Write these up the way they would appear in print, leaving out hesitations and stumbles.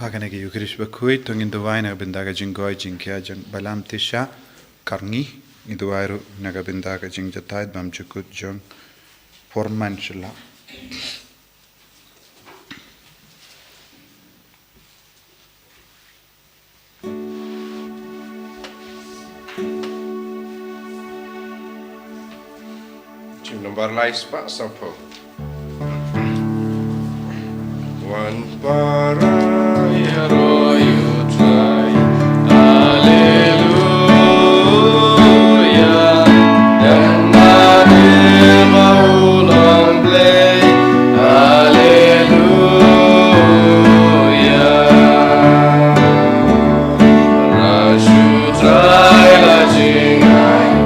Pakanagi Ukrish Bakhuid, tung in the wine of Bendaga Jingoy Jinkia Jung Balam Tisha, Karni, in the Wairu Nagabendaga Jingjatide Bamchukut Jung, Formanchula. Number lies pa sapo. One para yero you try. Hallelujah. And Mawkhlam play. Hallelujah. Rashu try la jingayo.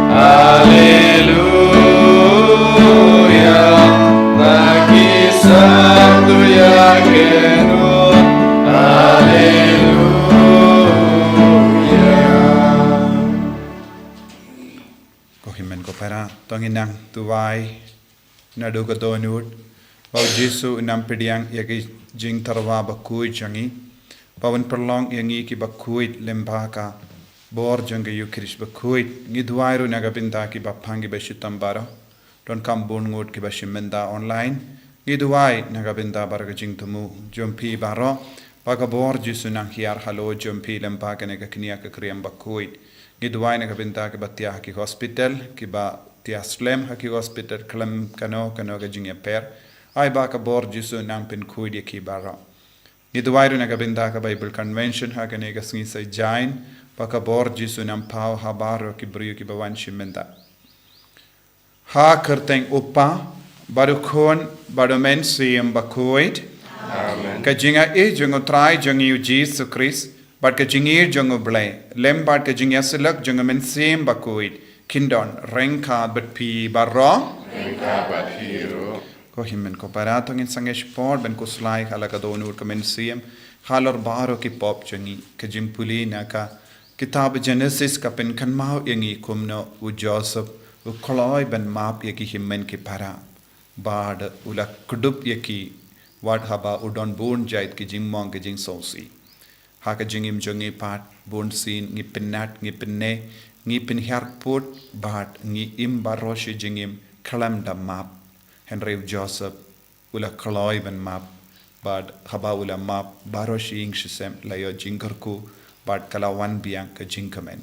Hallelujah. Kohimen ko para tonginang tuwai na duga donut bau Jesu inam pidiang yagi jing tarwa Bakhuid jangi pawan perlong yangi ki Bakhuid lembaka bor jangi yukrish Bakhuid ngi duwairu nagabinda ki bapangi beshitam baro don kambun ngut ki bashimenda online ngi duwai nagabinda baraga jing tumu jompi baro paga bor Jesu nang hiar halo jompi lembaka nega knia ka kriyam Bakhuid Gidwai na kabinta ke batia haki hospital ki ba tia slem haki hospital klam kano ka jingya per ai ba ka bor Jesu nang pin kuidi ki bara Gidwai na kabinta ka Bible convention haki ne ka sngi sai jain ba ka bor Jesu nang pau habaro ki brio ki bawan shimenda ha kerteng upa baru khon baru men siem Bakhuid amen ka jinga e jungo trai jungi Jesu Christ But ka jingir jungo blay, lem bat ka jing yasilak jungo men same Bakhuid, kindon, rengka bat pi barro, Rengka bat hiro. Ko himmen ko paratong in sangesh pod ben ko slai hala ka donur ka men same, halor baro ki pop jungi, ka jimpuli na ka, kitab Genesis ka pen kan mau yangi kumno u Joseph, u koloi ben map yaki himmen ki para, bad ula kudup yaki, wad haba udon bun jait ki jing mong ki jing sosi. Haka jingim jongi pat bun sin ngi pinnat ngi pinne ngi pin put bat ngi im baroshi jingim kalam da map Henry Joseph ula kaloi ben map bad haba ula map baroshi ing shisem layo jingarku bad kalawan biang ka jingkamen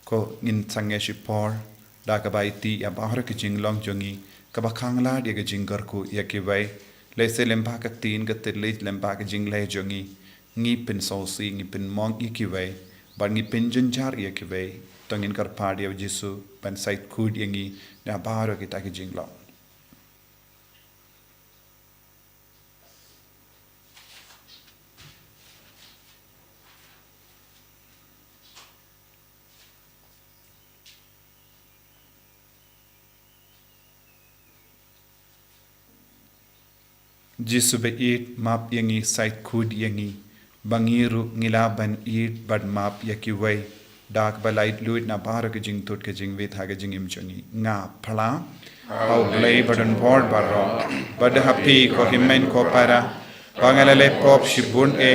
ko ngin sangeshi por da ka baiti ya bahar ka jinglong jongi ka bakangla dia ka jingarku ya ki vai lese lempa ka tin ka tirlit lempa ka jingle jongi ngi pin sosi ngi pin mong ikiway bar ngi pin jinjar ikiway tongin kar party of Jesu pan site kud yangi na baro kita ki jinglo Jesu be eat map yangi site kud yangi Bangiru ngilaban eat bad map yaki way dark balait luit na baro ke jing tut ke jing with haga jing imchungi nga pala how play badan board barro bad happy ko himmen ko para bangalale pop shibun e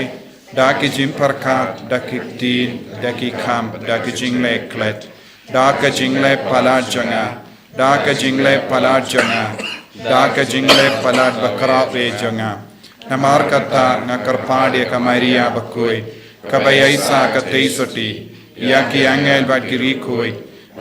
daki jim parka daki tin daki kam daki jing le klet daka jing le pala janga daka jing le pala janga daka jing le pala bakra pe janga Namar kata ngakarpade ka Maria Bakhuid, kabayaisa ka teisoti, yaki angel bat girikoid,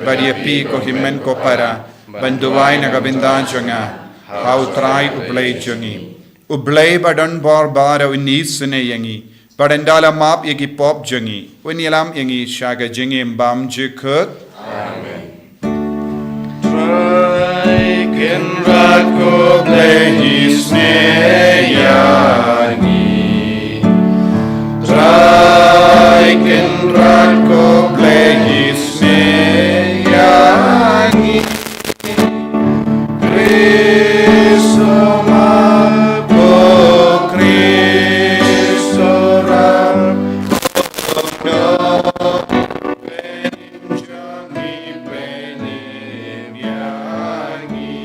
badia pi ko himmen ko para, banduwai na kabindan jonga, how try ublay jongi. Ublay badan bar bara unis sune yangi, badandala map yaki pop jongi, unilam yangi shaga jingi mbam jikut. Amen. Try can rat ko play his Sngi. Try can rat ko play his Sngi. Cristo mako Cristo ram no penim jangi penim yangi.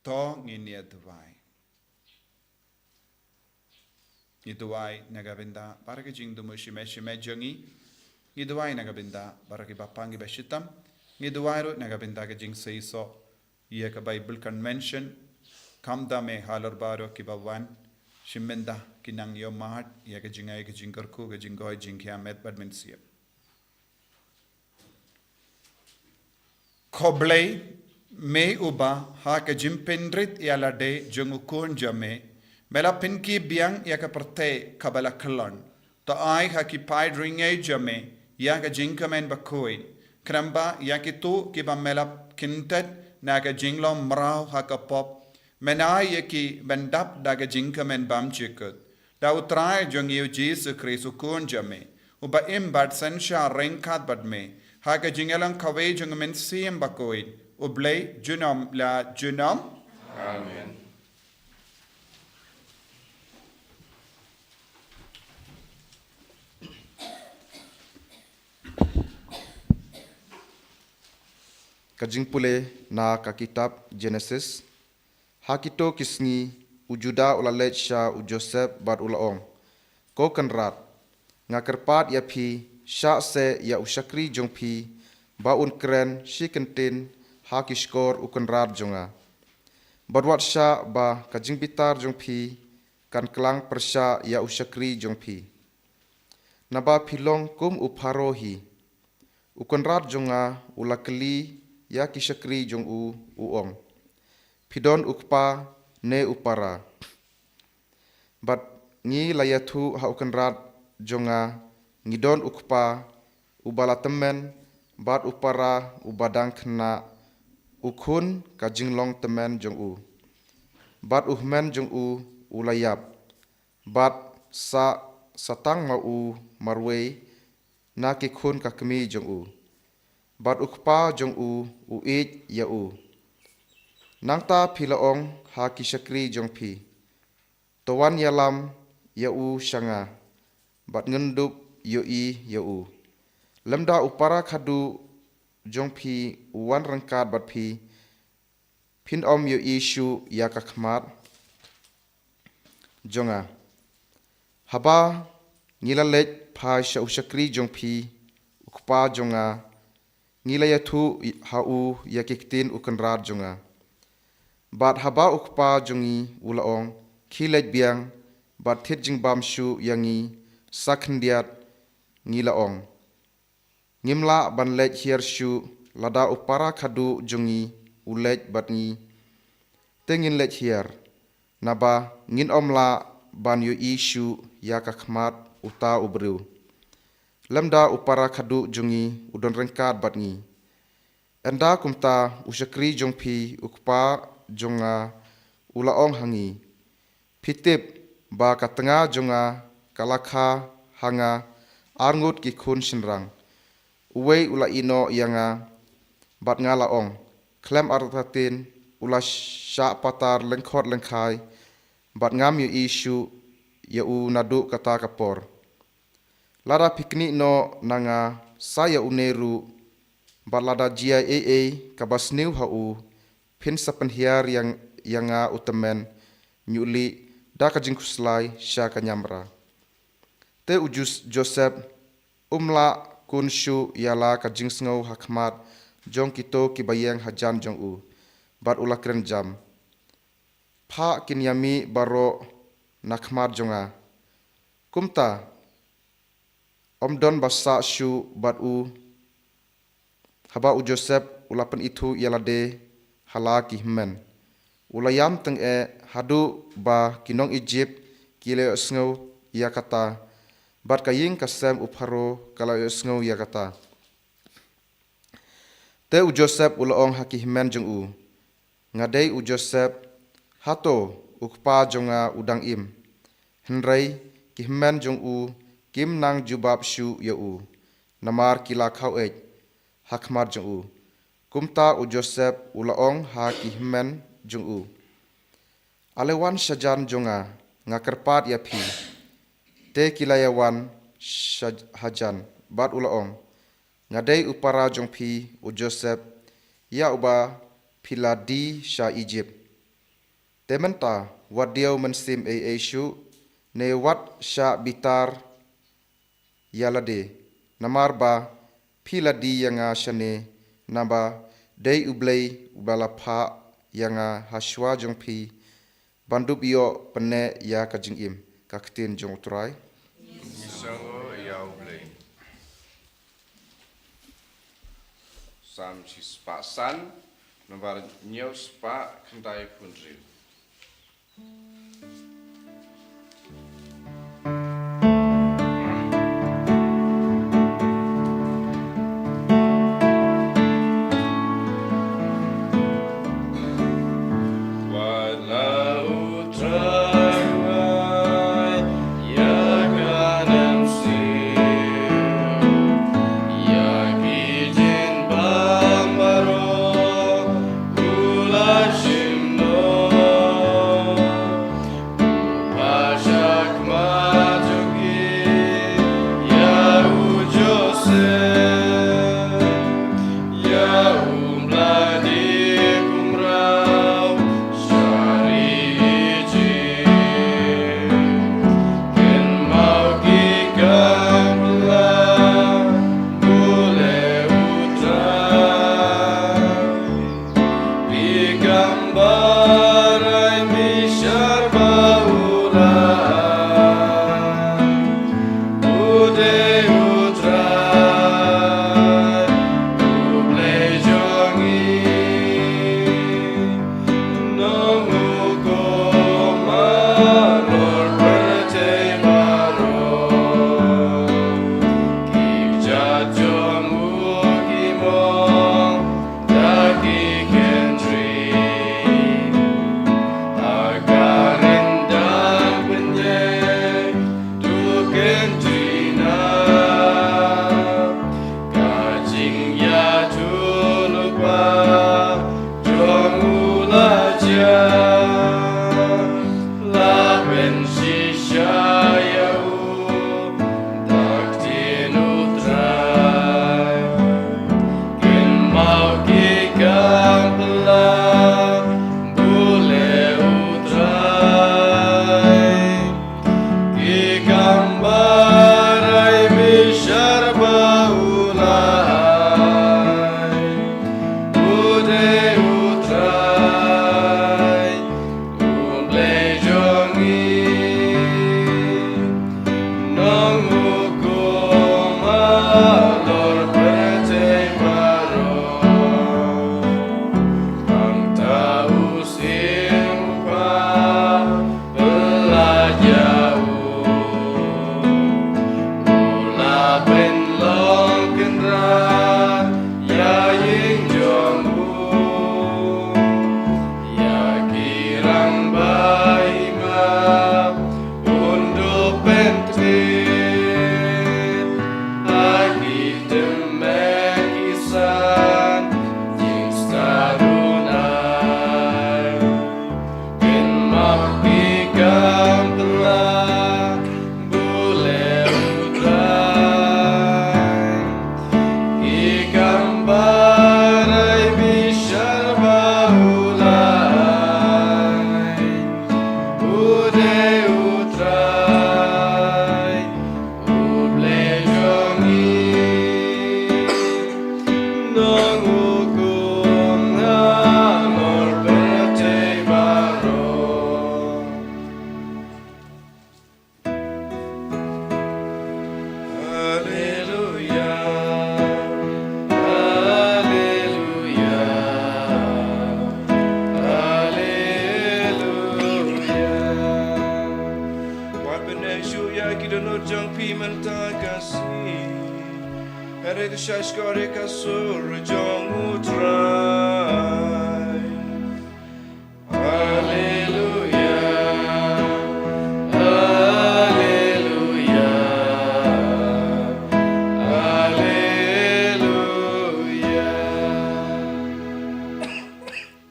to nginia tuwai. Ituwai nagabinda para ke jing dumu shime jangi. Ngiduwai nagabinda para ke bapangi bashitam. Ngiduwai ro nagabinda ke jing seiso ia ke Bible Convention kamda me halar baro ki bawan shimmenda kinang yo mahat ia ke jingai ke jingkarku ke jinggoy jingkya met badmin siap. Khoblei me uba ha ke jimpendrit ia lade jungukun jame mela pinki biang ia ke perte kabala kelon to ai ha ki pai ringai jame ia ke jingkamen Bakhuid kramba ia ke tu ki ba mela kintet na ke jinglom mrau ha ke pop menai ia ki bendap da ke jingkamen bam chikut da utrai jung yu Jesus Christ ukun jame uba imbat sensha rengkat badme ha ke jingelang kawe jung men siem Bakhuid ublei junom la junom. Amen. Kajing pule na ka kitab Genesis hakito kisngi ujuda ula Lait-ïa u Joseph bad ulaong ko kanrat ngakerpat ya phi sha se ya ushakri jong phi ba un kren shikentin hakiskor u kanrat jonga badwat sha ba kajing bitar jong phi kan klang persha ya ushakri jong phi naba philong kum upharohi u kanrat jonga ulakli ya kishakri jong u uong pidon ukpa ne upara bat ngi layathu ha ukanrat jonga ngidon ukpa ubalatemen bat upara ubadang khna ukhun ka jinglong temen jong u bat uhmen jong u ulayap bat sa satang ma u marwei na ki khun ka kmi jong u bat ukpa jong u uit ya u nangta philaong ha kishakri jong phi towan yalam ya u shanga bat ngenduk yo i ya u lemda upara khadu jong phi wan rangkat bat phi phin om yo i shu ya ka khmat jonga haba ngilalet pha sha ushakri jong phi ukpa jonga ngilaya thu hau yakiktin ukanrat jonga bat haba ukpa jongi ulaong khilet biang bat thit jingbam shu yangi sakhndiat ngilaong ngimla ban let hier shu lada upara khadu jongi ulet batngi tengin let hier naba ngin omla ban yu ishu yakakhmat uta ubru lamda upara khadu jungi udon rengkat batngi enda kumta ushakri jongphi ukpa jonga ulaong hangi pitip ba katenga jonga kalakha hanga arngut ki khun sinrang uwei ula ino yanga bat nga laong klem artatin ula sha patar lengkhot lengkhai bat ngam yu ishu ya u nadu kata kapor lada piknik no nanga saya uneru balada jia kabasniu hau pin sapen hiar yang yanga utemen nyuli da kajingkuslai sha kanyamra te ujus Joseph umla kunshu yala kajingsngau hakmat jong kito kibayang hajan jong u bat ula kren jam pha kinyami baro nakmat jonga kumta omdon basa shu bat u haba u Joseph ulapan itu yalade halaki himen ulayam teng hadu ba kinong Egypt kile sngo yakata bat kaying kasem upharo kala sngo yakata te u Joseph ulaong haki himen jong u ngadei u Joseph hato ukpa jonga udang im henrai kihmen jong u kim nang jubab shu ya u namar kila khau ej hakmar jong u kumta u Joseph ulaong ha kihmen jong u alewan shajan jonga ngakerpat ya phi te kilayawan hajan bat ulaong ngadei upara jong phi u Joseph ya uba piladi sha Egypt Tementa wadiau mensim Aisyu ne wat sya bitar yalade namarba piladi yanga shane naba day ublay ubala pha yanga haswa jongpi bandup iyo pene ya kajing im kaktin jong utrai Isango Yauble. Sam Chispa San, Navar News Pa Kantai Punri.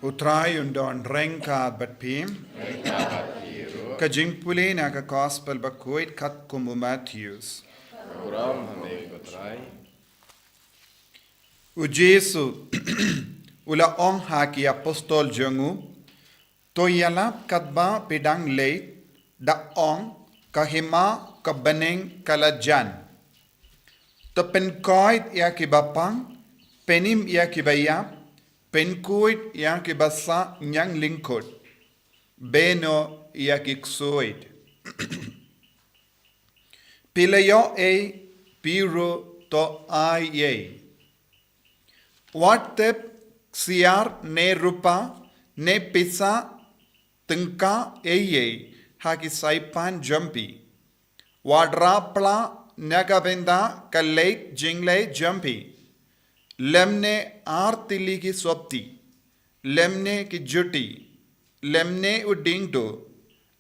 Utrai undon rengka batpim. Kajing puli na ka gospel Bakhuid kat kumu Matthews. U Jesu ula ong haki apostol jongu To yalap katba pedang leit da ong kahima kabeneng kalajan. To penkoid ya kibapang penim ya kibayap penkuid ya kibasa nyang lingkod. Beno ya kiksuid. Pilayo piro to ay. Watep siar ne rupa ne pisa tengka haki saipan jumpy. Wadrapla nagabenda kalait jingle jumpy. Lemne artili ki swapti. Lemne ki juti. Lemne udingdo.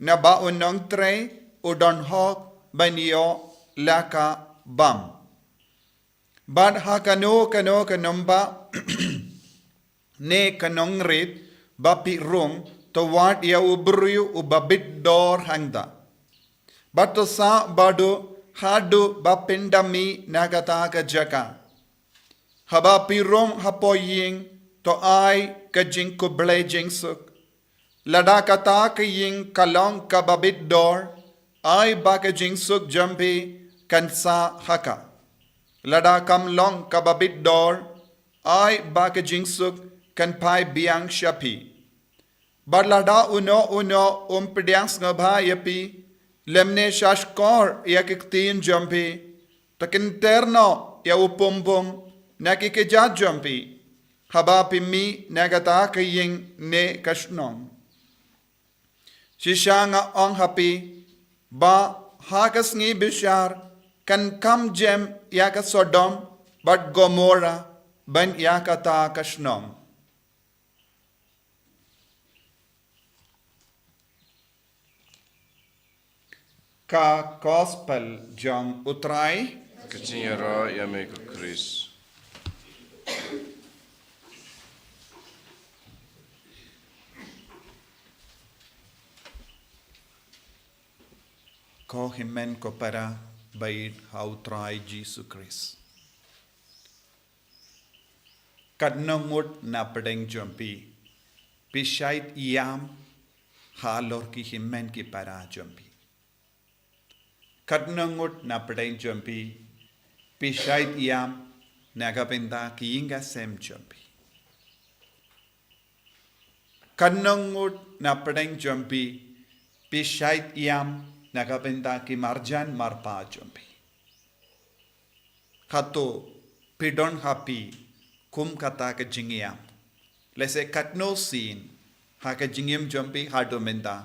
Naba unong tre udon hok banyo laka bam. Bad hakano kanomba ne kanong rit bapi rung to wat ya ubruyu ubabit dor hangda. Bato sa bado hadu bapindami nagata ka jaka. Haba pirong hapoying to ay kajing kuble jingsuk. Lada kata kaying kalong kababit dor ay baka jingsuk jampi kansa haka. Lada kam long kababit dor ay baka jingsuk kan pai biang shapi. Bar lada uno pediang ngabha yapi lemne shashkor yakiktin jampi takin terno ya upumpum nakikijat jampi haba pimi nagata kaying ne kashnong. Shishanga ong hapi ba hakas ngi bishar kan kam jem yaka Sodom but Gomorrah ban yakata kashnong. Ka gospel jong utrai Kachiyara Yameko Chris. ko himen ko para bait hautrai Jesus Christ. Kadnongut na pedeng jompi. Pishait iam halor ki himen ki para jompi. Kadnongut na pedeng jompi. Pishait iam nagapenda ki inga sem jompi. Kadnongut na pedeng jompi. Pishait iam nagapenda ki marjan marpa jompi. Kato pidon happy kum kata ka jingiam. Lese katno sin ha ka jingim jompi hadomenda.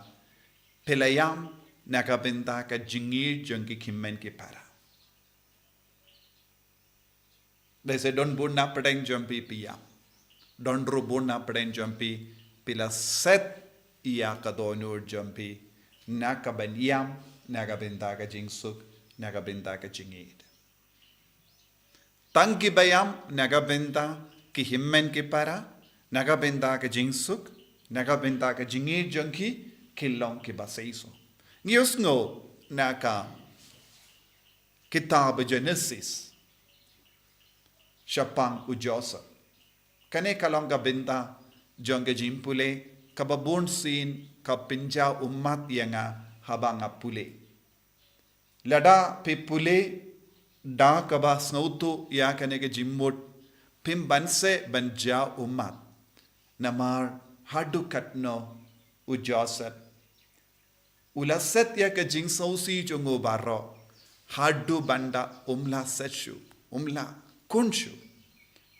Pelayam nagapenda ka jingir jongki kimmen ki para. Lese don bun na pedeng jompi piyam. Don ru bun na pedeng jompi pila set iya kadonur jompi. Nakabanyam nagabenta ka jingsuk nagabenta ka jingid. Tangki bayam nagabenta ki himmen ki para nagabenta ka jingsuk nagabenta ka jingid jongki kilong ki basaiso. Ngiyos ngo naka kitab Genesis Shapang ujosa. Kane kalong gabenta jongga jimpule kababun sin kapinja umat yanga habang pule. Lada pe pule da kaba snautu ya kanega jimmut pim banse banja umat. Namar hadu katno ujasat. Ulaset ya ka jing sausi jongo baro. Hadu banda umla setshu. Umla kunshu.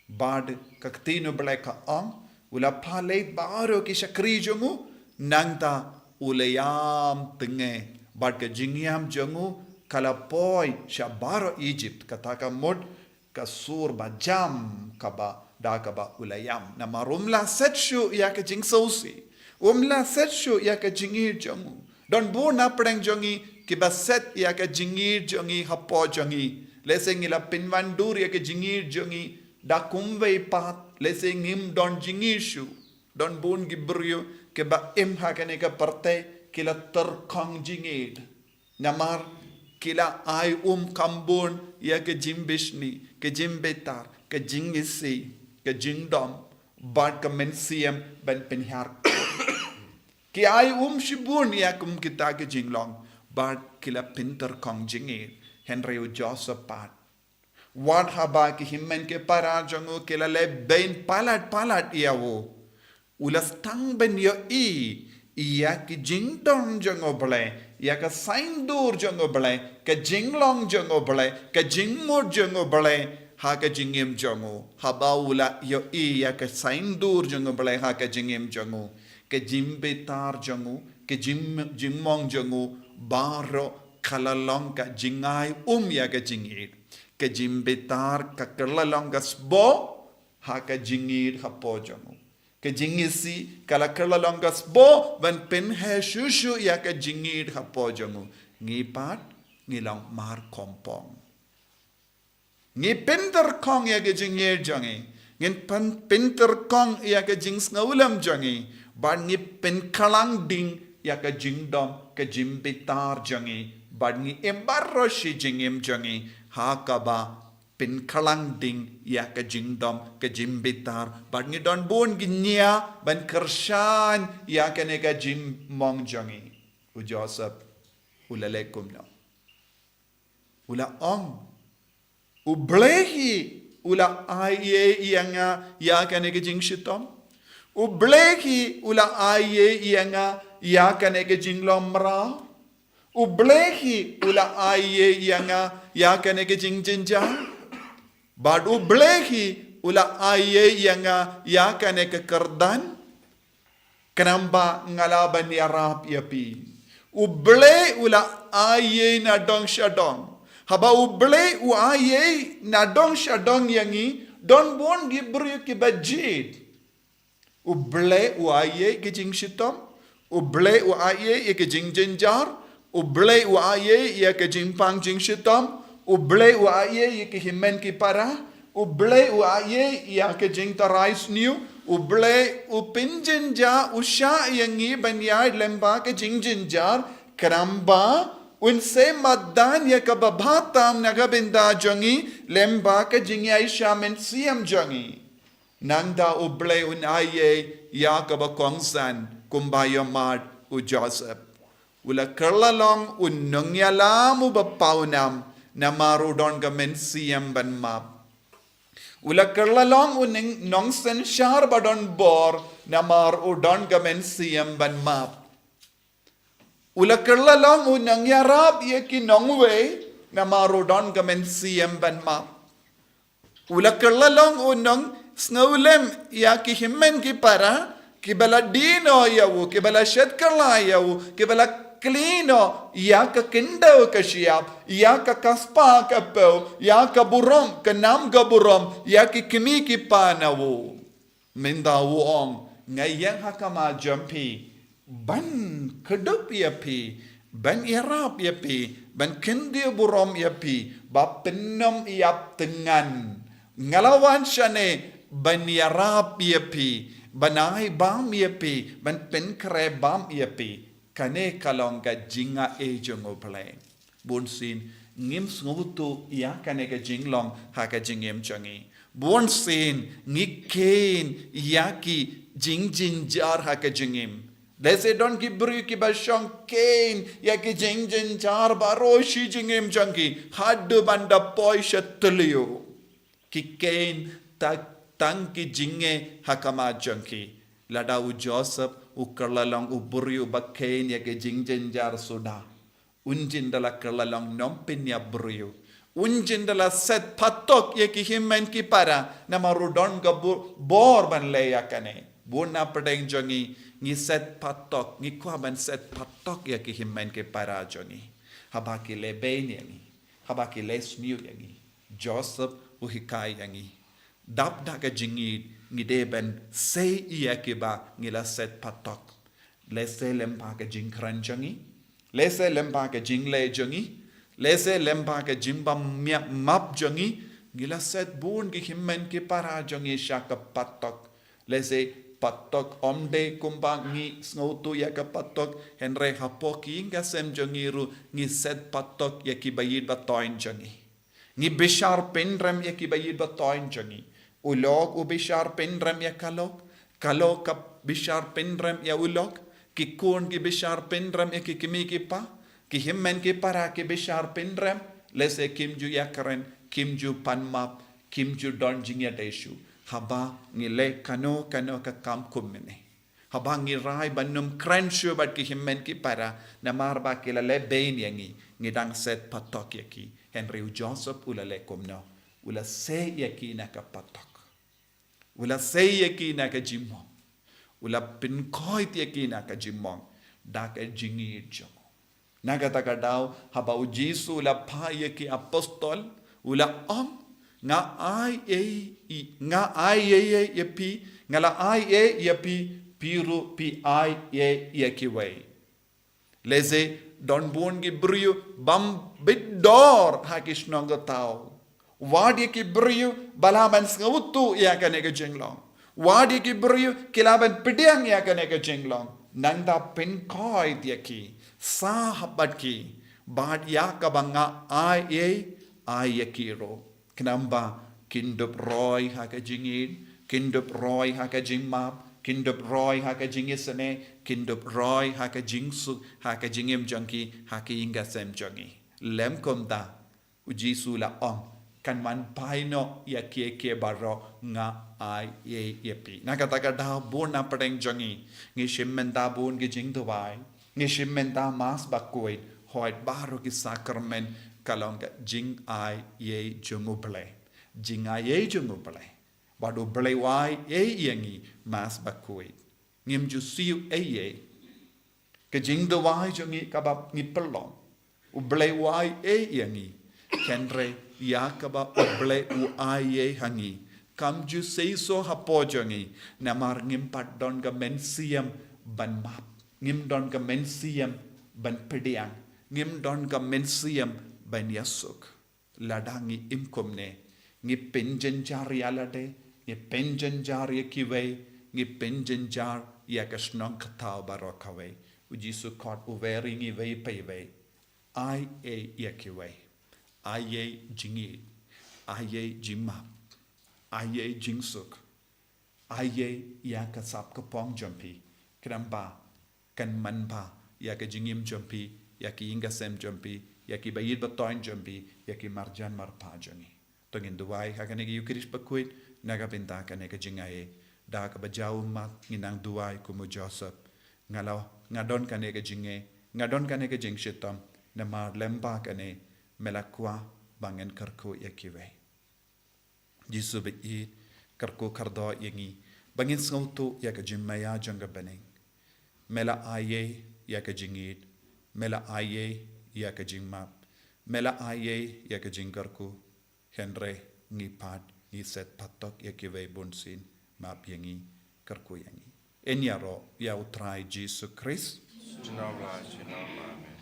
Bad kaktino bleka ang. Ula Palei baro ki shakri jongu. Nangta ulayam tenge. Bad ka jingyam jongu. Kalapoy siya baro Egypt. Kataka mod kasur ba jam kaba da kaba ulayam. Na marumla setshu ya ka jing sausi. Umla setshu ya ka jingir jongu. Don bu na pedang jongi kiba set ya ka jingir jongi hapo jongi. Leseng ila pinwandur ya ka jingir jongi. Da kumway pat leseng him don jingir shu. Don bun gibryo kiba im hakane ka parte kila terkang jingir. Namar kila ay kambun ya ka jimbishni, ka jimbetar, ka jingisi, ka jingdom, bad ka mensiam ban penhar. Ki ai shibun ya kita ke jinglong. Bad kila pinter kong jingir. Henry Joseph pat. Wat haba ki himmen ke para jangu kila le bain palat iawo. Ulas tang ben yo iya ki jingdong jango bale. Ia ka saindur jango bale. Ka jinglong jango bale. Ka jingmur jango bale. Ha ka jingim jango. Haba ula yo iya ka saindur jango bale. Ha ka jingim jango. Ka jimbetar jango. Ka jingmong jango. Baro kalalong ka jingai ya ka jingir. Ka jimbetar ka kalalong ka sbo. Ha ka jingir ha po jango. Ka jingisi kala kalalong ka sbo. Ban pen he shushu ya ka jingir ha po jango. Ngipat ngilang mar kompong. Ngi pinter kong ya ka jingir jangi. Ngin pinter kong ya ka jing snaulam jangi. Ban ngi pen kalang ding ya ka jingdom ka jimbitar jangi. Ban ngi embarro shi jingim jangi. Ha ka ba pin kalang ding ya ka jingdom ka jimbitar. Ban ngi don bon ginya ban kershan ya ka ne ka jim mong jangi. U Joseph ulalekum no. Ula ong. Ublehi ula aye ianga ya ka ne ka jing shitom. Ublehi ula aye ianga ya ka ne ka jing lomra. Ublehi ula aye ianga ya ka ne ka jing jinja. Bad ublehi ula aye ianga ya ka ne ka kardan. Kenamba ngalaban ni Arab yapi. Uble ula aye na dong shadong. Haba uble u aye na dong shadong yangi don bon gibru ki bajid. Uble u aye ki jing shitom. Uble u aye ki jing jinjar. Uble u aye ya ki jing pang jing shitom. Uble u aye ki himen ki para. Uble u aye ya ki jing tarais new. Uble u pinjinja usha yangi banyai lemba ki jing jinjar. Karamba unse madan ya kababatam nagabinda jangi lemba ka jingi aisha men siyam jangi. Nangda uble un aye ya kabakongsan kumbayo mad u Joseph. Ula kerlalong un nungyalam u bapaunam na marudon ka men siyam ban map. Ula kerlalong un nongsen shar badon bor na marudon ka men siyam ban map. Ula kerlalong unang yarap ye kinongwe na marudon kamen siyem ban map. Ula kerlalong unang snaulem ya ki himmen ki para ki bala dino yawu ki bala shetkerla yawu ki bala klino ya ka kindaw ka siyap ya ka kaspa ka pew ya ka burom ka nam ka burom ya ki kimi ki panawu. Mindawu ong ngayang hakama jampi. Ban kedup yapi, ban irap yapi, ban kendi burom yapi, ba penom iap tengan. Ngalawan syane ban yarap yapi, banai bam yapi, ban penkre bam yapi. Kane kalong ka jinga e jongo play. Bunsin ngim ngutu ya kane ka jinglong ha ka jingem changi. Bunsin ngikain yaki jingjinjar ha ka jingim. Lese don ki bru ki bashong kain ya ki jingjin jar baro shi jingim jangi haddu banda poi shatliyo ki kain tang ki jinge hakama jangi lada u Joseph u kerlalong u buru ba kain ya ki jingjin jar suda unjin dala kerlalong nompin ya buru unjin dala set patok ya ki himmen ki para na marudon ka bor ban le yakane buna pedeng jangi ngi set patok ngi kwaban set patok ya ki himmen ke para jongi habaki le bein yangi habaki le smiu yangi Joseph uhikai yangi dap daga jingi ngi deben sei iya ke ba ngi la set patok le se lempa ke jing kran jongi le se lempa ke jing le jongi le se lempa ke jimba map jongi ngi la set bun ki himmen ke para jongi shaka patok le se patok omde kumbang ngi snautu ya ka patok henre hapoki nga sem jangiru ngi set patok ya ki bayid batoin jangi ngi bishar pendrem ya ki bayid batoin jangi ulog u bishar pendrem ya kalok ka bishar pendrem ya ulog ki kun ki bishar pendram e ki kimi ki pa ki himmen ki para ki bishar pendram lese kimju yakaren kimju panmap kimju don jingya deshu haba ngile kano ka kam kumene haba ngirai banum krenshu bat ki himmen ki para namar ba ki le bein yangi ngidang set patok yaki Henry Joseph ulale kumno ula se yaki na ka patok ula se yaki na ka jimmo ula pinkoit yaki na ka jimmong da ka jingi jomo nagataka daw haba u Jesu ula pa yaki apostol ula nga ai e yapi ngala ai e yapi piru pi ai e yakiway leze don bon gi brio bam bidor hakishnong tao wadi ki brio balaban ngautu ya kanega jenglong wadi ki brio kilaban pidiang ya kanega jenglong nanda pin koi yaki sahabat ki bad ya kabanga ai yakiro Kenamba kindup roy haka jingin, kindup roy haka jingmap, kindup roy haka jingisane, kindup roy haka jingsu, haka jingim jangki, haka ingasem jangi. Lem komda ujisu la kan man paino ya ke baro nga ai yepi. Nakataka da bon na padeng jangi, ngi shimmen da bon gi jing tuwai, ngi shimmen da mas Bakhuid, hoit baro ki sakramen kalonga jing ai ye junguble jing ai ye junguble badu ble wai yangi mas Bakhuid ngim ju siu ye ke jing do wai jungi kabab ni pelong u ble wai yangi kenre ya kabab ble u ai ye hangi kam ju sei so hapo jungi namar ngim pat don ga mensiam ban map ngim don ga mensiam ban pediang ngim don ga mensiam ban yasuk ladangi imkomne ngi penjen jar yalade ngi penjen jar yakiwe ngi penjen jar yakasnong kataw barokawe ujisu kot uveri ngi vei peiwe ai yakiwe ai jingi ai jimap ai jingsuk ai yakasap kapong jampi kramba kan manba yakajingim jampi yaki ingasem jampi yaki bayid batoin jambi yaki marjan marpa jangi tongin duwai hakanegi yukirish Bakhuid nagapinta kanega jingaye da ka bajau mat nginang duwai kumu Joseph ngalaw ngadon kanega jinge ngadon kanega jingshitam namar lemba kane melakwa bangen karko yakiwe Jisu bi karko kardo yangi bangin sautu yaka jimmaya janga beneng mela aye yaka jingid mela aye yaka jingmap mela aye yaka jingkarku henre ngi pad ngi set patok yakiwe bonsin map yangi karku yangi enyaro ya utrai Jesus Christ Chinamla, amen.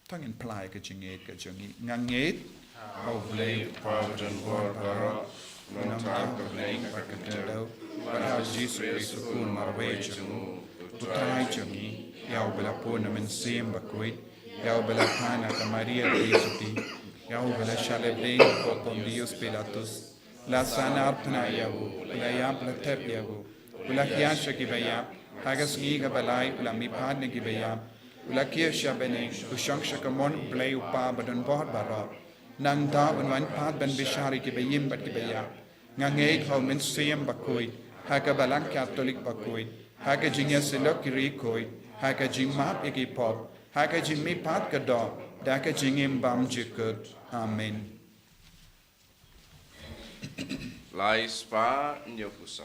tangin plai ka jinget ka jangi nganget Au vlei pavden vor baro, non tak vlei pakatero, para Jesus Christus kun marwe jamu, utrai jangi yau bela pona men sim Bakhuid yau bela pana ka Maria Jesuti yau bela shalebeng ko Pontius Pilatus la sana arpna yau la yab la tep yau la hiasha ki bayab hagas ngi ka balai la mi padne ki bayab la kiesha bene ushangsha ka mon blei upa badan bord baro nang da wan pad ben bishari ki bayim bat ki bayab ngangei kau men sim Bakhuid haga balang Catholic Bakhuid haga jingya silok ki rikoi haga jingmap iki pop haga jingmi pat ka do daka jingim bam jikut amen Lai spa nyopusa.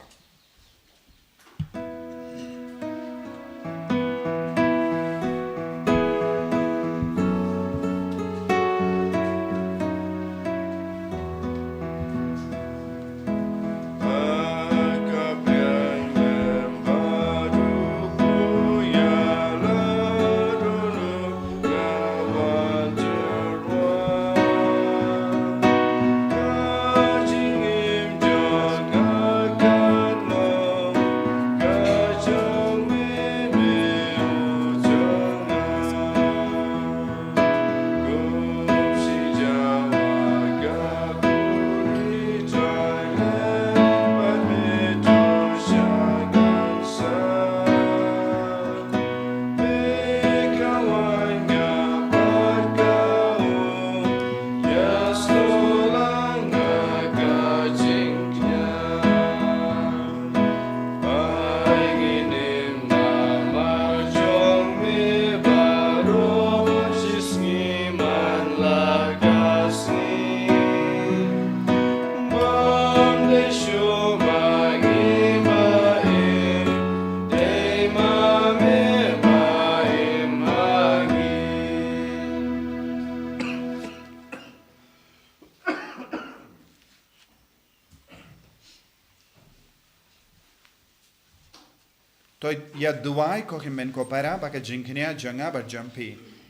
to ya duai ko himen ko para ba ka jinknia janga ba jampi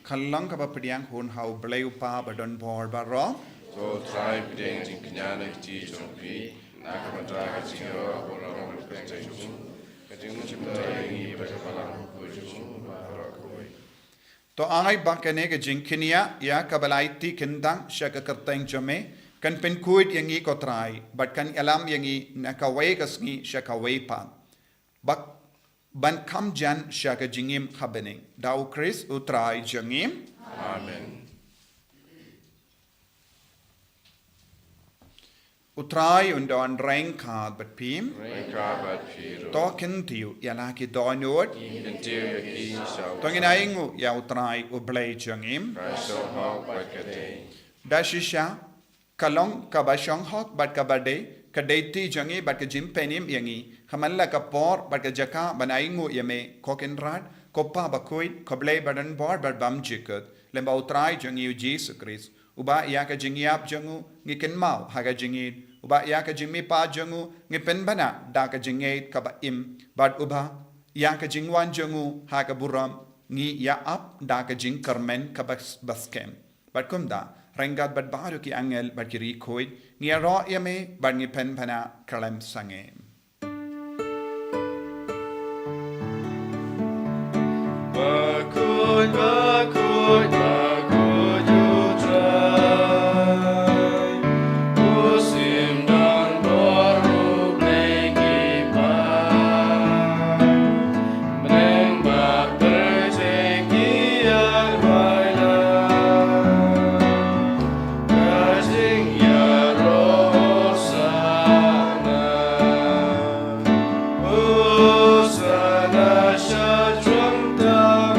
khallang ka ba pediang hun hau bleu pa ba don bor ba ro So try pideng jing knyana ti jompi nakamata ka jingo bolong ka jing kajing chimta ngi ba palang ko jing ba ro ko to ai ba ka ne ka jinknia ya ka balaiti kendang sha ka kerteng jame kan pen kuit yangi ko trai but kan alam yangi na ka wei ka sngi sha ka wei pa bak ban kam jan sha ka jingim khabening dau Chris utrai jangim Amen. utrai undon reng khad bat pim Rengka bat piro. to ken tiu ya la ki do nod Interior ki shao. to ngina ingu ya utrai u blai jangim So how bat kate. da shisha kalong ka ba shong hok bat ka bade ka deiti jangi bat ka jim penim yangi khamalla ka por bat ka jaka banai ngu yame koken rat kopa Bakhuid ko blai badan bor bat bam jikut lemba utrai jangi u Jesus Christ uba ya ka jingiap jangu ngiken mau haga jingid uba ya ka jimmi pa jangu ngipen bana da ka jingait ka ba im bat uba ya ka jingwan jangu haga buram ngi ya ap da ka jing karmen ka baskem bat kumda rengat bat baru ki angel bat ki rikoid ngi ro yame bat ngi pen bana kalam sange Bakhuid, Bakhuid, Bakhuid, you try. Usim dan baru lagi menembak bersekian wailah. Kasih ya roh sana, sana syajwan tam.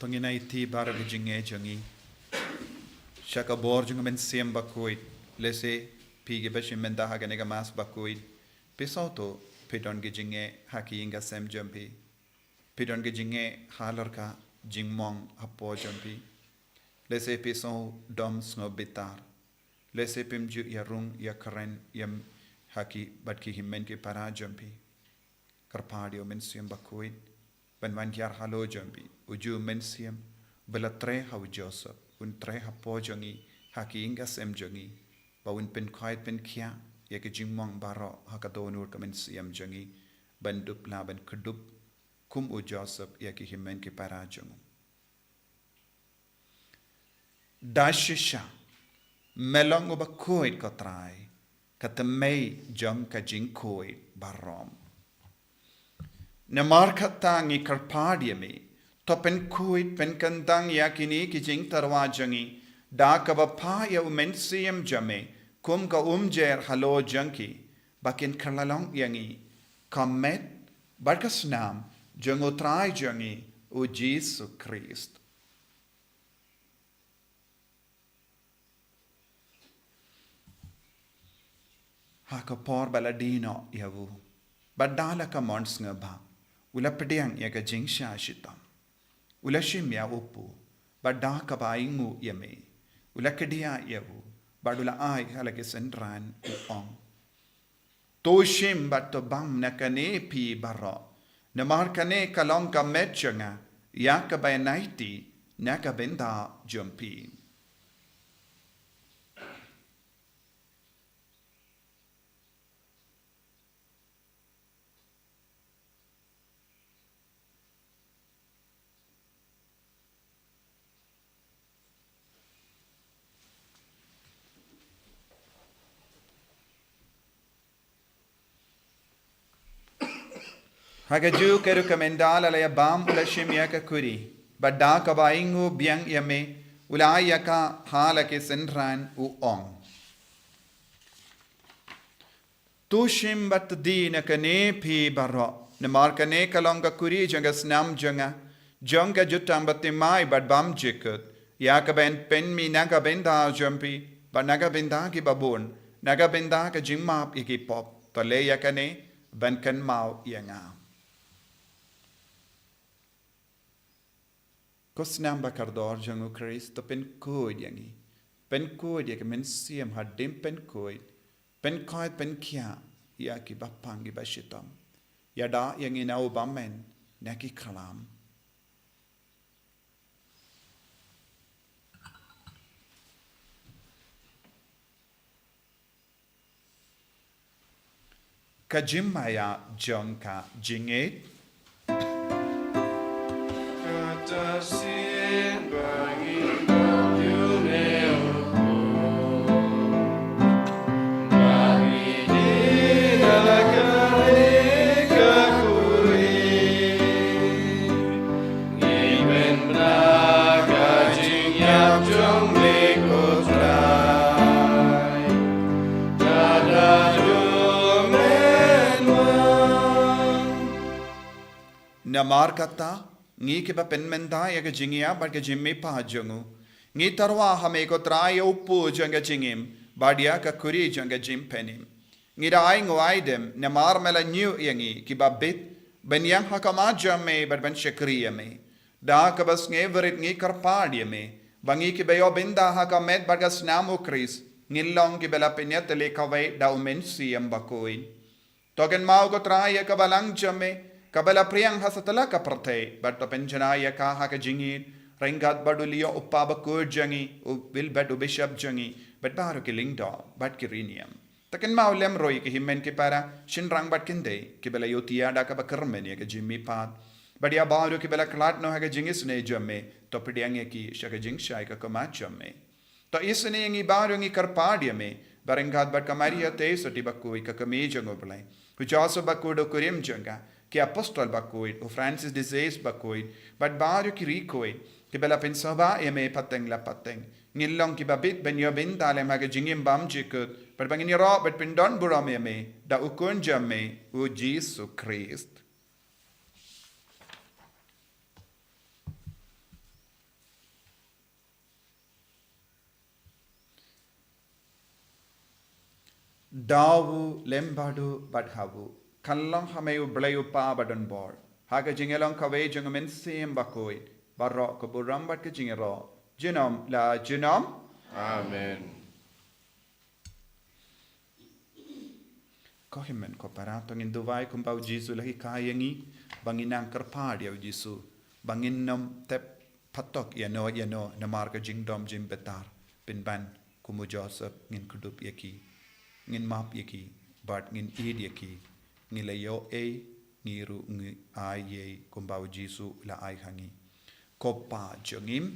Tongina iti bara jinge jangi shaka bor jung men siem Bakhuid lese pigi bashi men da haga nega mas Bakhuid pisauto pidon ge jinge haki inga sem jampi pidon ge jinge halar ka jingmong apo jampi lese pisau dom sno bitar lese pimju ya rung ya karen yam haki batki himmen ke para jampi karpadio men siem Bakhuid ban van kiar halo jampi uju mensiam bela tre hau Joseph un tre hapo jangi haki inga sem jangi ba un pen khait pen khia ya ke jingmong baro hakadonur ka mensiam jangi ban dup la ban kudup kum u Joseph ya ke himen ke para jangu dashisha melong ba Bakhuid ko trai katamei jam ka jing koi barom na markhatangi karpadiami to pen kuit pen kandang yakini ki jing tarwa jangi da ka ba pha ya umensiam jame kum ka umjer halo janki bakin karlalong yangi kamet barkasnam jango trai jangi o Jesus Christ ha ka por baladino yavu badala ka mons ngaba ula pediang ya ka jing sha shitam ula shim ya upu badda ka baingu yame ula kedia yavu badula ai halake sendran ong to shim bat to bam nakane pi baro na markane kalong ka metchanga ya ka ba naiti na ka benda jumpi Hagaju ke recommendala la bam ula shimya ka kuri. Badda ka baingu biang yame ulaya ka hala ke senran u ong. Tu shim bat di na kane pi baro. Na marka ne kalong ka kuri janga snam janga. Janga jutam batte mai bad bam jikut. Ya ka ben pen mi naga benda jumpi. But naga benda ki babun. Naga benda ka jingmap iki pop. Palei ya kane ban kan mau yanga. Kosnam bakardor jangu Kristo pen koid yangi. Pen koid ya men siam hadim pen koid. Pen koid pen kia ya ki bapangi bashitam. Ya da yangi na ubamen naki kalam. Kajimaya jongka jinget. Katasin bangin dobyuneuku Bakhuid alakari kakuri Ngiben braga jingyap jong likutrai Tada jumenwan Namar kata ngi ke ba penmenda ya ke jingia ba ke jimmi pa jongu ngi tarwa hame ko trai upu janga jingim badia ka kuri janga jim penim ngi dai ngwai dem namar mela new yangi ki ba bit ben yang hakama jamme ba ben shakriya me da ka bas nge verit ngi karpadi me bangi ki be yo binda hakamet ba gas namu kris ngi long ki bela penyat le kawai da umen siam Bakhuid togen mau ko trai ya ka balang jamme Kabala priyang hasatala ka prate, but to penjanaya ka haka jingit, Rengat badulio uppa Bakhuid jangi, will bet bishop jangi, but baru kiling do, but kirinium. Taken maulem roy ki himmen ki para, shinrang bat kinde, kibela yotia da ka bakarmenia ka jimmy pat, but ya baru kibela klat no haka jingis ne jamme, to pidiang ki shaka jing shai ka kamachamme. To isene yangi baru ngi karpadia me, Barengat bat kamaria te soti Bakhuid ka kamejang oblay, which also Bakhuid o kurim janga. Ki apostol Bakhuid, o Francis de Sales Bakhuid, but baru ki rikoid, ki bela pensaba me pateng la pateng. Ngilong ki babit ben yo bin dalem haga jingim bam jikut, but bangin ro but pindon buram me, da ukun jamme, o Jesu Christ. Dawu lembadu badhavu. Kalong hameu blayu pa badan bor. Haga jingelong kawe jungamen sim Bakhuid. Barro ko buram bat ke jingero. Jinom la jinom. Amen. Ko himen ko parato ngin duwai kumbau Jesu lahi kayangi banginang karpadi au Jesu. Banginom tep patok yano na marga jingdom jim betar. Pinban kumu Joseph ngin kudup yaki. Ngin map yaki. But ngin id yaki. Ngilayo ngiru ngi aye kumbau Jesu la ai hangi kopa jongim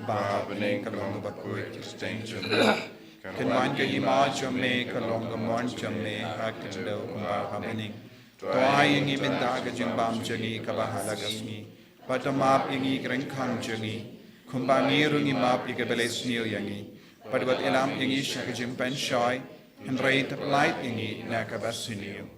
ba Bening kalong Bakhuid distinction. Kenwan ke ima jome kalong gamon jome hakendo kumbau hamening to ai ngi benda ga jimbam jangi kabahala gasni patamap ingi krengkhang jangi kumbang ngiru ngi map ike belesnil yangi padwat ilam ingi shakajim pen shoy and rate light ingi nakabasiniu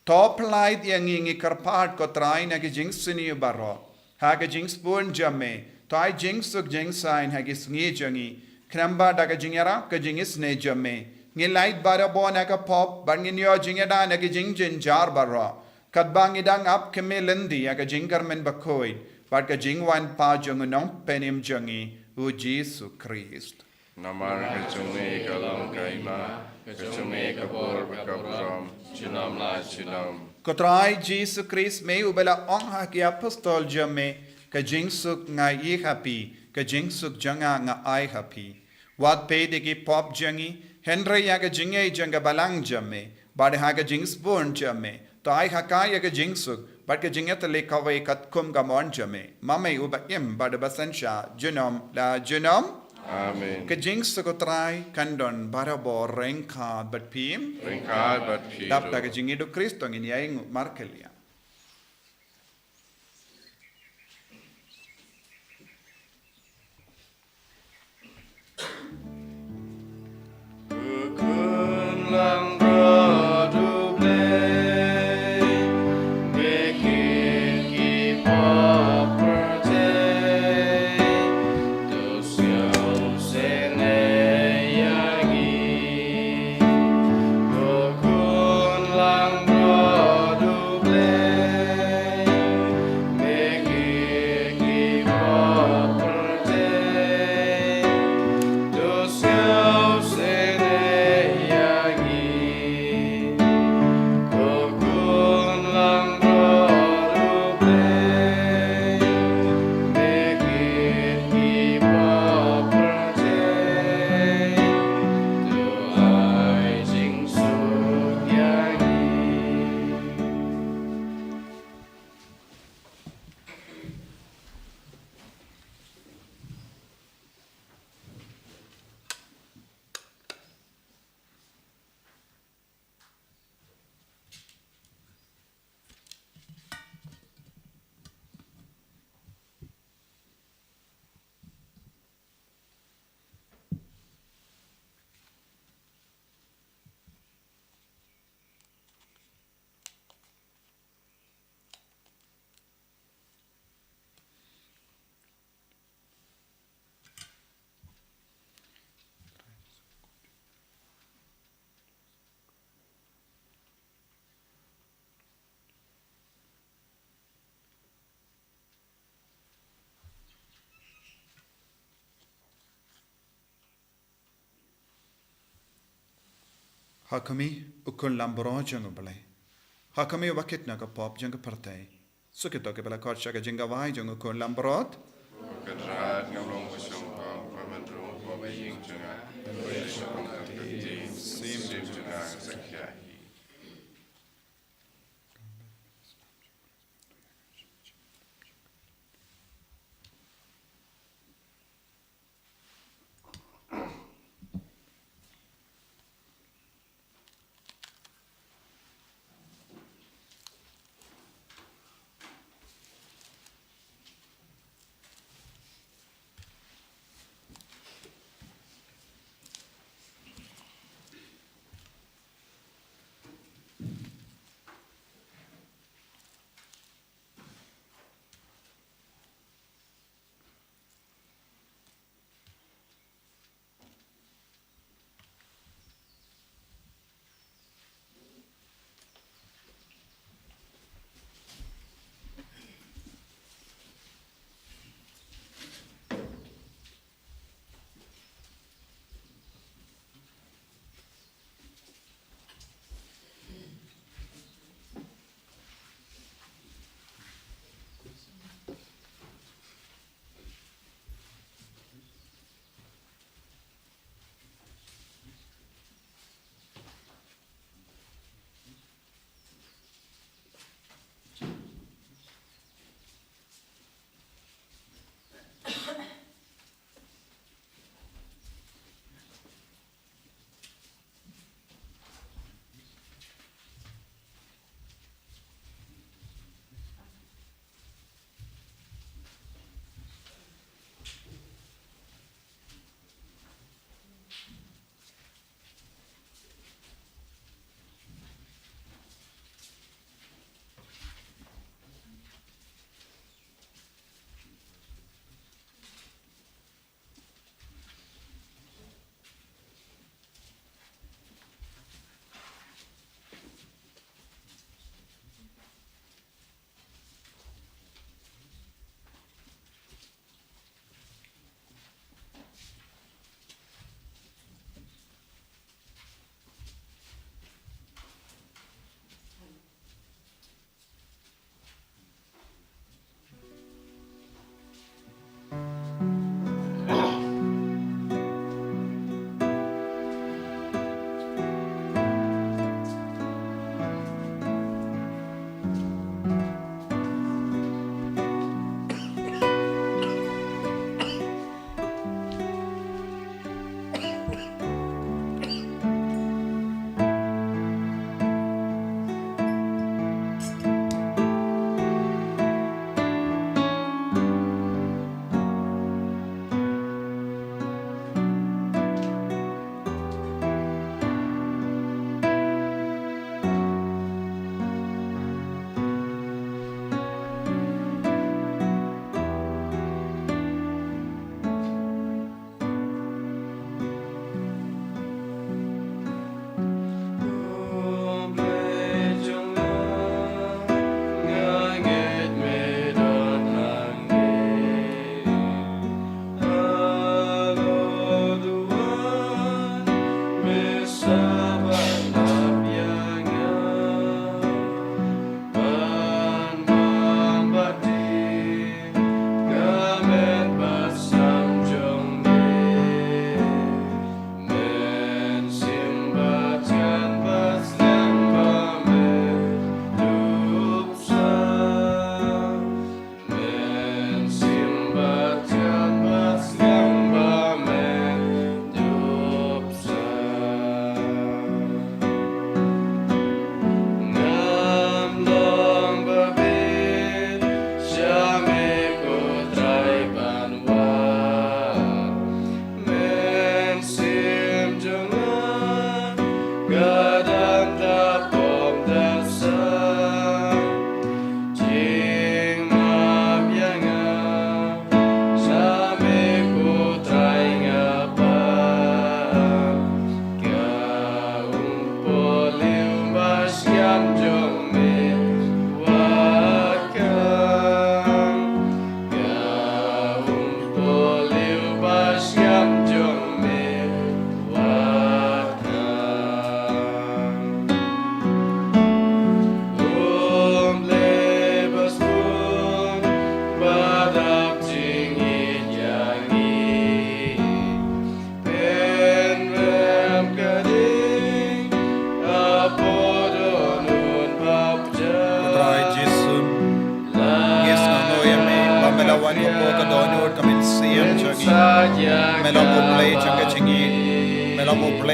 Top light yang ingi karpat ko try na ki jing sini baro. Ha ki jing spoon jamme. Tai jing suk jing sign ha ki sngi jangi. Kramba da ka jingera ka jing is ne jamme. Ngi light bara bo na ka pop bangin yo jingeda na ki jing jin jar baro. Kat bangi dang up ke me lendi ya ka jingar men Bakhuid. But ka jing wan pa jung nong penim jangi. O Jesu Christ. Namar kacungi kalong kaima, kacungi kabor bakabram, chinam la chinam. Kotrai Jesu Christ me ubela ong ha ki apostol jamme ka jingsuk nga i happy ka jingsuk janga nga ai happy. Wat pe de ki pop jangi Henry ya ka jinge janga balang jamme bad ha ka jings born jamme to ai ha ka ya ka jingsuk bad ka jinget le kawai kat kum ga mon jamme mame uba im bad basansha junom la junom Amen. Ka jingsuk ko trai kandon barabo rengka bat pim Ringkad bat dap ta pido. ka jingi do Kristo ngin yaing markelia Hakami ukun lambro jango balai. Hakami wakit naga pop jango partai. Sukito ke bala korcha ga jinga vai jango ukun lambrot. Kadrat ngam kusung pa pamadro pa baying junga. Baying kati sim junga sakya.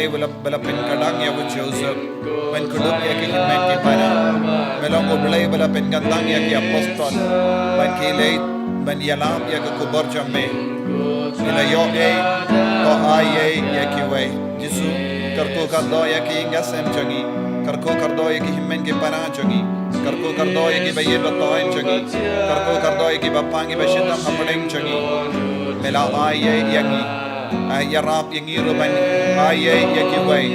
Palei bala pen kadang ya bu Joseph pen kudup ya ki himen ki pana melong oblei bala pen kadang ya ki apostol ban ki leit ban yalam ya ki kubur jamme ila yo to ai ya ki wei Jisu karko kardo ya ki ngasem jangi karko kardo ya ki himen ki pana jangi karko kardo ya ki baye batoin jangi karko kardo ya ki bapangi bashidam hapadeng jangi mela ai yangi ya rap yang iruban ayai ya kiwai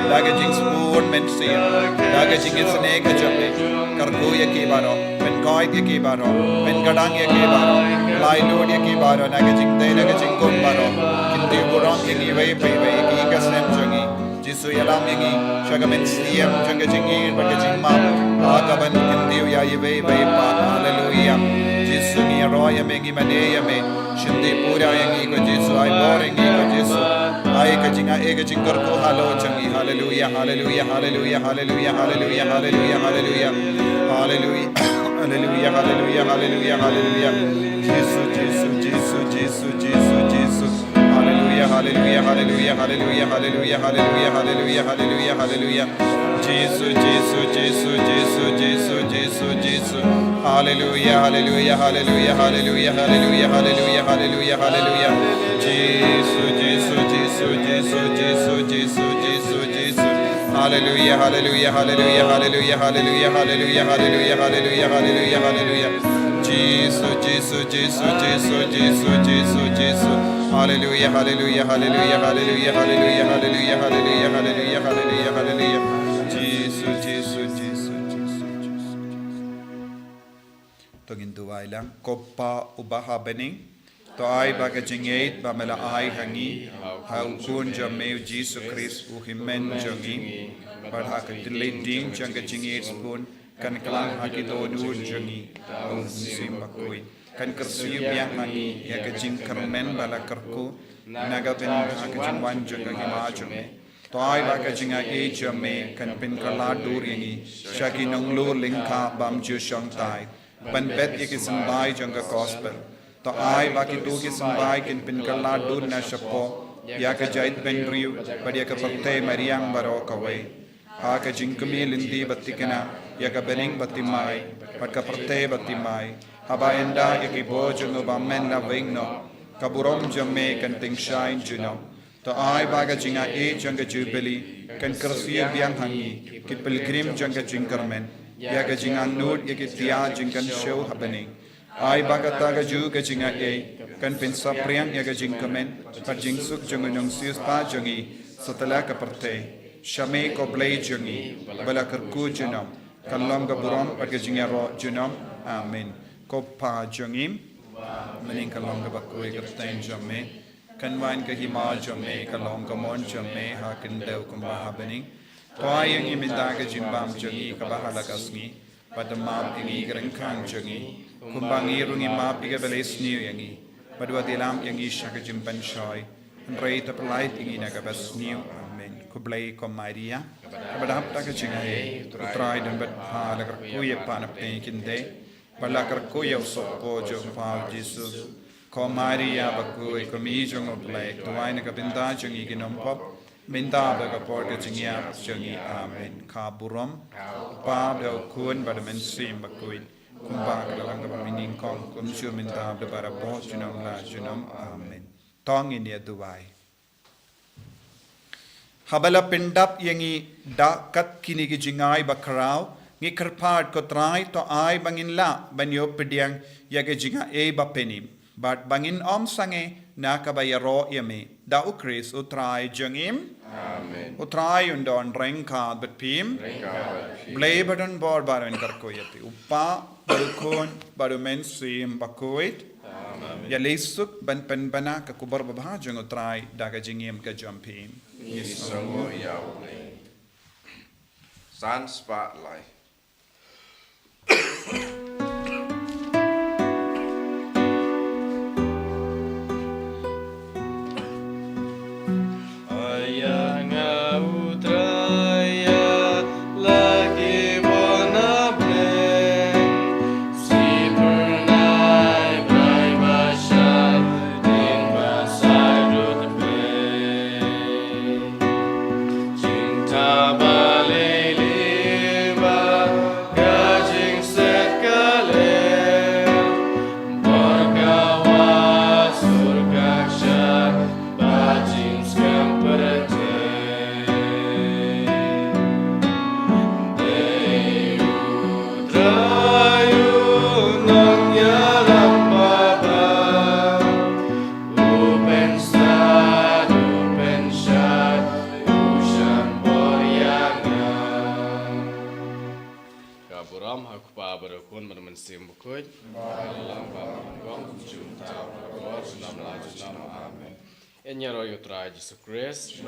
daga jing spoon men sia daga jing snake jamme karko ya ki baro men koi ya ki baro men gadang ya ki baro lai lod ya ki baro daga jing dai daga jing kon baro kindi burong yang iwai bai ki kasem jangi Jisu yalam yang shagamen siam janga jingi baga jing ma agaban kindi ya iwai bai pa hallelujah Jisu ni roya mengi mane ya me shindi pura yang ko Jisu ai boring ko Jisu ai ka jinga ega jingar ko halo jangi hallelujah hallelujah hallelujah hallelujah hallelujah hallelujah hallelujah hallelujah hallelujah hallelujah hallelujah hallelujah Jisu Jisu Jisu Jisu Jisu Jisu hallelujah hallelujah hallelujah hallelujah hallelujah hallelujah hallelujah hallelujah hallelujah Jisu Jisu Jisu Jisu Jisu Jisu Jisu hallelujah hallelujah hallelujah hallelujah hallelujah hallelujah hallelujah hallelujah Jisu Jisu Jisu Jisu Jisu Jisu Jisu Jisu hallelujah hallelujah hallelujah hallelujah hallelujah hallelujah hallelujah hallelujah hallelujah hallelujah Jisu Jisu Jisu Jisu Jisu Jisu Jisu hallelujah hallelujah hallelujah hallelujah hallelujah hallelujah hallelujah hallelujah hallelujah hallelujah Jisu Jisu Jisu Jisu Tungin tuwai lang kopa ubaha bening to ai baga jingait ba mela ai hangi hau kun jameu Jisu Christ u himen jangi padha ka dilai ding janga jingait spoon kan kelang haki dodu jangi au sim bakui kan kersiu biang hangi ya ka jing kermen bala kerku naga ben haki jingwan janga hima jangi to ai baga jinga e jame kan pin kala dur yangi shaki nonglu lingka bam ju shang tai ban bet yaki sambai janga gospel to ai baki tu ki sambai kin pin kala dur na shapo ya ka jait ben riu badi ka patte mariang baro kawai ha ka jingkami lindi batikana ya ka bening batimai pat ka patte batimai haba enda yaki bojungo bamen na wingno kaburom jame kan ting shine juno to ai baga jinga e janga jubilee kan kersia biang hangi ki pilgrim janga jingkarmen ya ga jinga nod ya ki tia jingkan show happening ai baga taga ju ga jinga e kan pin sapriang ya ga jingkamen par jingsuk janga nong sius pa jangi satala ka parte shame ko blay jangi bala karku junam kallam ga buram par ga jinga ro junam amen ko pa jangim mening kallam ga bakoi ga tain jamme kan wain ka hima jamme ka long ka mon jamme ha kan deu kum ba happening toy yang iminda ka jimbam jangi ka ba halagasngi padamam ingi greng khang jangi kumbangi rungi ma piga beles new yangi padwa dilam yangi shaka jimban shoy rei ta palai ingi na ka bas new amen kublai ko maria badap ta ka chingai utrai dan bat ha la ka kuye pa na pe kinde bala ka kuye so po jo pa Jesus ko Maria bakui ko mi jong oblay tuwai na kabinda jangi ginompop minda baga porga jingya jangi amen kaburam pa do kun badamen sim bakui kumba kalang ka mining kong kum sure minda de bara bo junom la junom amen tong in ya duwai habala pindap yangi da kat kini gi jingai bakrao ngi karpart ko trai to ai bangin la banyo pediang yaga jinga e bapenim but bangin om sange na kabayaro yame da ukris utrai jangim amen utrai undon rengka but pim blay badon bor baron karko yati uppa barukon barumen sim bakuit ya lesuk ban pen bana ka kubar babha jang utrai daga jingim ka jampim Yesango yaw Sun spotlight ram hakupa berakun bermensim Bakhuid. Dalam bapa kong junta berkor senam laju senam amin. Enya royu trai Jesus Christ.